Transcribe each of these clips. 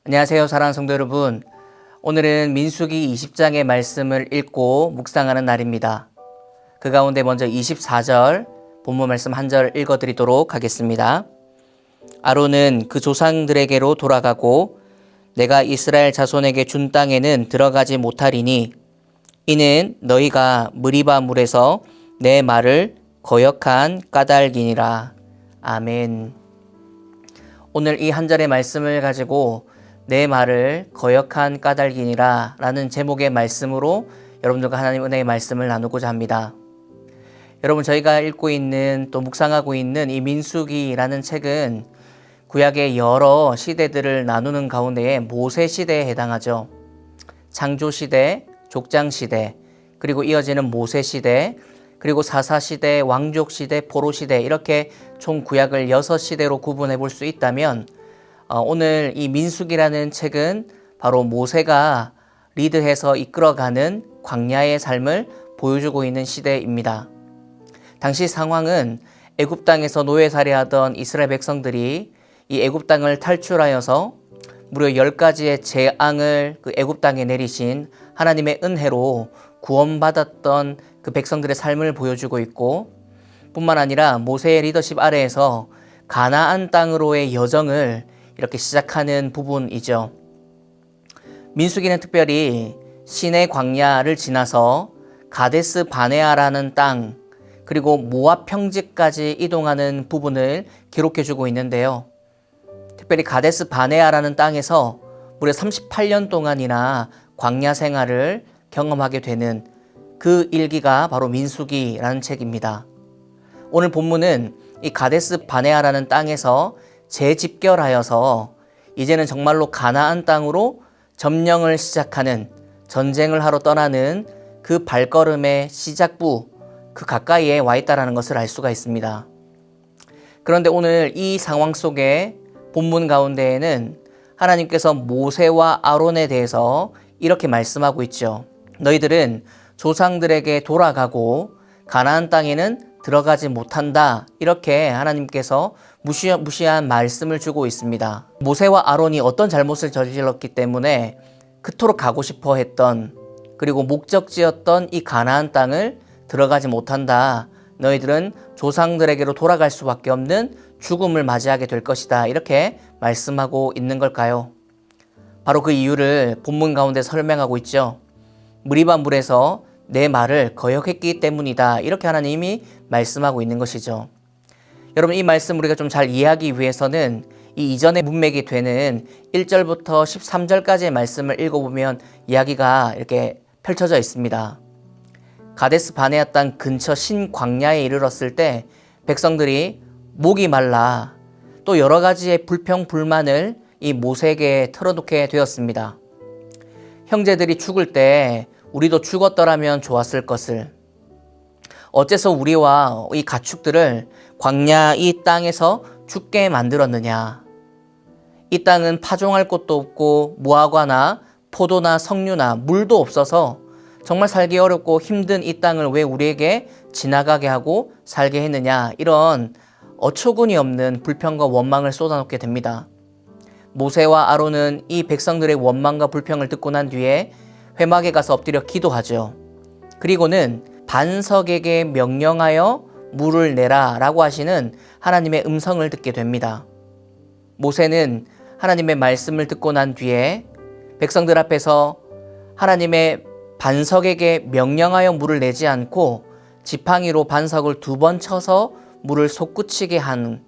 안녕하세요, 사랑하는 성도 여러분. 오늘은 민수기 20장의 말씀을 읽고 묵상하는 날입니다. 그 가운데 먼저 24절 본문 말씀 한 절 읽어드리도록 하겠습니다. 아론은 그 조상들에게로 돌아가고 내가 이스라엘 자손에게 준 땅에는 들어가지 못하리니 이는 너희가 무리바 물에서 내 말을 거역한 까닭이니라. 아멘. 오늘 이 한 절의 말씀을 가지고 내 말을 거역한 까닭이니라 라는 제목의 말씀으로 여러분들과 하나님 은혜의 말씀을 나누고자 합니다. 여러분, 저희가 읽고 있는 또 묵상하고 있는 이 민수기라는 책은 구약의 여러 시대들을 나누는 가운데에 모세 시대에 해당하죠. 창조 시대, 족장 시대, 그리고 이어지는 모세 시대, 그리고 사사 시대, 왕족 시대, 포로 시대, 이렇게 총 구약을 6시대로 구분해 볼 수 있다면 오늘 이 민수기라는 책은 바로 모세가 리드해서 이끌어가는 광야의 삶을 보여주고 있는 시대입니다. 당시 상황은 애굽 땅에서 노예살이하던 이스라엘 백성들이 이 애굽 땅을 탈출하여서 무려 10가지의 재앙을 그 애굽 땅에 내리신 하나님의 은혜로 구원받았던 그 백성들의 삶을 보여주고 있고, 뿐만 아니라 모세의 리더십 아래에서 가나안 땅으로의 여정을 이렇게 시작하는 부분이죠. 민수기는 특별히 시내 광야를 지나서 가데스 바네아라는 땅, 그리고 모압 평지까지 이동하는 부분을 기록해주고 있는데요. 특별히 가데스 바네아라는 땅에서 무려 38년 동안이나 광야 생활을 경험하게 되는 그 일기가 바로 민수기라는 책입니다. 오늘 본문은 이 가데스 바네아라는 땅에서 재집결하여서 이제는 정말로 가나안 땅으로 점령을 시작하는, 전쟁을 하러 떠나는 그 발걸음의 시작부, 그 가까이에 와 있다는 것을 알 수가 있습니다. 그런데 오늘 이 상황 속에 본문 가운데에는 하나님께서 모세와 아론에 대해서 이렇게 말씀하고 있죠. 너희들은 조상들에게 돌아가고 가나안 땅에는 들어가지 못한다. 이렇게 하나님께서 무시한 말씀을 주고 있습니다. 모세와 아론이 어떤 잘못을 저질렀기 때문에 그토록 가고 싶어 했던, 그리고 목적지였던 이 가나안 땅을 들어가지 못한다. 너희들은 조상들에게로 돌아갈 수밖에 없는 죽음을 맞이하게 될 것이다. 이렇게 말씀하고 있는 걸까요? 바로 그 이유를 본문 가운데 설명하고 있죠. 무리바 물에서 내 말을 거역했기 때문이다. 이렇게 하나님이 말씀하고 있는 것이죠. 여러분, 이 말씀 우리가 좀 잘 이해하기 위해서는 이 이전의 문맥이 되는 1절부터 13절까지의 말씀을 읽어보면 이야기가 이렇게 펼쳐져 있습니다. 가데스 바네아 땅 근처 신광야에 이르렀을 때 백성들이 목이 말라 또 여러 가지의 불평불만을 이 모세에게 털어놓게 되었습니다. 형제들이 죽을 때 우리도 죽었더라면 좋았을 것을, 어째서 우리와 이 가축들을 광야 이 땅에서 죽게 만들었느냐. 이 땅은 파종할 곳도 없고 무화과나 포도나 석류나 물도 없어서 정말 살기 어렵고 힘든 이 땅을 왜 우리에게 지나가게 하고 살게 했느냐. 이런 어처구니 없는 불평과 원망을 쏟아놓게 됩니다. 모세와 아론은 이 백성들의 원망과 불평을 듣고 난 뒤에 회막에 가서 엎드려 기도하죠. 그리고는 반석에게 명령하여 물을 내라 라고 하시는 하나님의 음성을 듣게 됩니다. 모세는 하나님의 말씀을 듣고 난 뒤에 백성들 앞에서 하나님의 반석에게 명령하여 물을 내지 않고 지팡이로 반석을 2번 쳐서 물을 솟구치게 한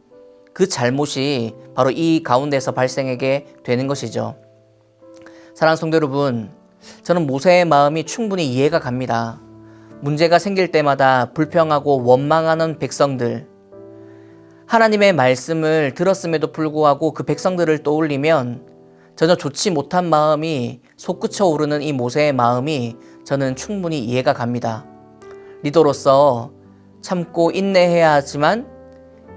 그 잘못이 바로 이 가운데서 발생하게 되는 것이죠. 사랑하는 성도 여러분, 저는 모세의 마음이 충분히 이해가 갑니다. 문제가 생길 때마다 불평하고 원망하는 백성들, 하나님의 말씀을 들었음에도 불구하고 그 백성들을 떠올리면 전혀 좋지 못한 마음이 솟구쳐 오르는 이 모세의 마음이 저는 충분히 이해가 갑니다. 리더로서 참고 인내해야 하지만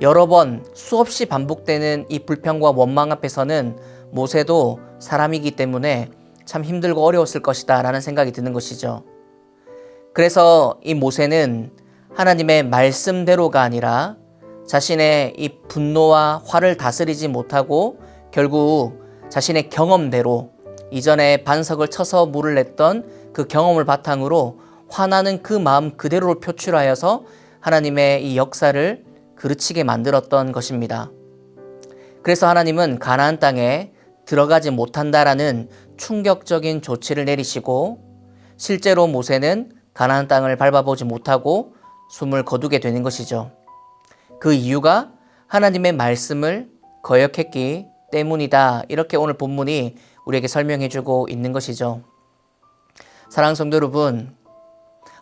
여러 번 수없이 반복되는 이 불평과 원망 앞에서는 모세도 사람이기 때문에 참 힘들고 어려웠을 것이다 라는 생각이 드는 것이죠. 그래서 이 모세는 하나님의 말씀대로가 아니라 자신의 이 분노와 화를 다스리지 못하고 결국 자신의 경험대로 이전에 반석을 쳐서 물을 냈던 그 경험을 바탕으로 화나는 그 마음 그대로를 표출하여서 하나님의 이 역사를 그르치게 만들었던 것입니다. 그래서 하나님은 가나안 땅에 들어가지 못한다라는 충격적인 조치를 내리시고 실제로 모세는 가나안 땅을 밟아보지 못하고 숨을 거두게 되는 것이죠. 그 이유가 하나님의 말씀을 거역했기 때문이다. 이렇게 오늘 본문이 우리에게 설명해주고 있는 것이죠. 사랑하는 성도 여러분,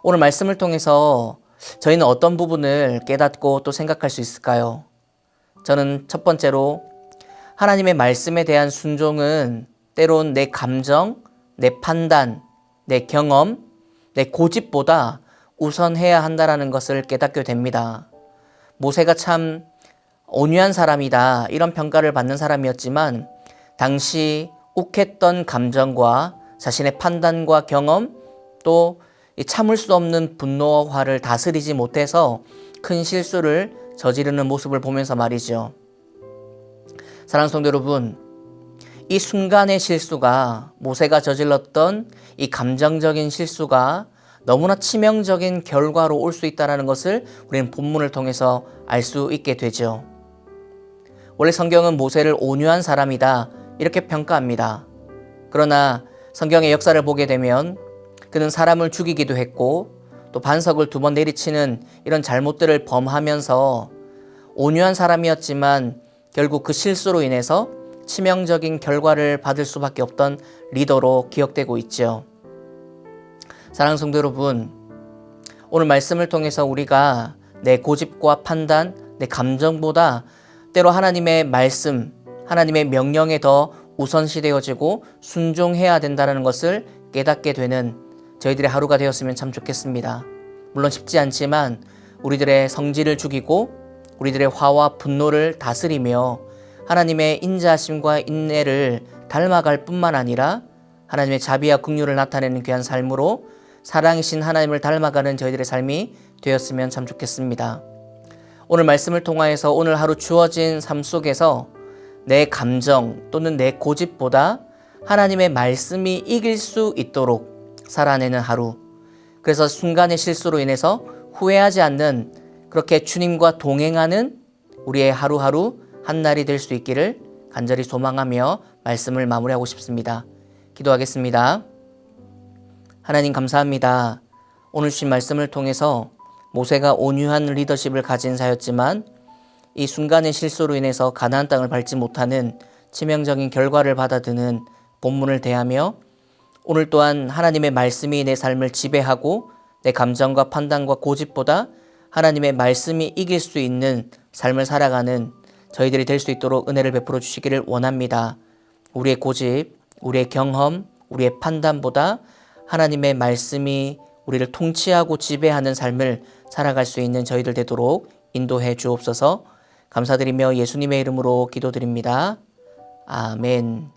오늘 말씀을 통해서 저희는 어떤 부분을 깨닫고 또 생각할 수 있을까요? 저는 첫 번째로 하나님의 말씀에 대한 순종은 때론 내 감정, 내 판단, 내 경험, 내 고집보다 우선해야 한다는 것을 깨닫게 됩니다. 모세가 참 온유한 사람이다 이런 평가를 받는 사람이었지만 당시 욱했던 감정과 자신의 판단과 경험 또 참을 수 없는 분노와 화를 다스리지 못해서 큰 실수를 저지르는 모습을 보면서 말이죠. 사랑하는 성도 여러분, 이 순간의 실수가 모세가 저질렀던 이 감정적인 실수가 너무나 치명적인 결과로 올 수 있다는 것을 우리는 본문을 통해서 알 수 있게 되죠. 원래 성경은 모세를 온유한 사람이다 이렇게 평가합니다. 그러나 성경의 역사를 보게 되면 그는 사람을 죽이기도 했고 또 반석을 2번 내리치는 이런 잘못들을 범하면서 온유한 사람이었지만 결국 그 실수로 인해서 치명적인 결과를 받을 수밖에 없던 리더로 기억되고 있죠. 사랑하는 성도 여러분, 오늘 말씀을 통해서 우리가 내 고집과 판단, 내 감정보다 때로 하나님의 말씀, 하나님의 명령에 더 우선시되어지고 순종해야 된다는 것을 깨닫게 되는 저희들의 하루가 되었으면 참 좋겠습니다. 물론 쉽지 않지만 우리들의 성질을 죽이고 우리들의 화와 분노를 다스리며 하나님의 인자하심과 인내를 닮아갈 뿐만 아니라 하나님의 자비와 긍휼을 나타내는 귀한 삶으로 사랑이신 하나님을 닮아가는 저희들의 삶이 되었으면 참 좋겠습니다. 오늘 말씀을 통하여서 오늘 하루 주어진 삶 속에서 내 감정 또는 내 고집보다 하나님의 말씀이 이길 수 있도록 살아내는 하루, 그래서 순간의 실수로 인해서 후회하지 않는 그렇게 주님과 동행하는 우리의 하루하루 한 날이 될 수 있기를 간절히 소망하며 말씀을 마무리하고 싶습니다. 기도하겠습니다. 하나님 감사합니다. 오늘 주신 말씀을 통해서 모세가 온유한 리더십을 가진 자였지만 이 순간의 실수로 인해서 가나안 땅을 밟지 못하는 치명적인 결과를 받아드는 본문을 대하며 오늘 또한 하나님의 말씀이 내 삶을 지배하고 내 감정과 판단과 고집보다 하나님의 말씀이 이길 수 있는 삶을 살아가는 저희들이 될 수 있도록 은혜를 베풀어 주시기를 원합니다. 우리의 고집, 우리의 경험, 우리의 판단보다 하나님의 말씀이 우리를 통치하고 지배하는 삶을 살아갈 수 있는 저희들 되도록 인도해 주옵소서. 감사드리며 예수님의 이름으로 기도드립니다. 아멘.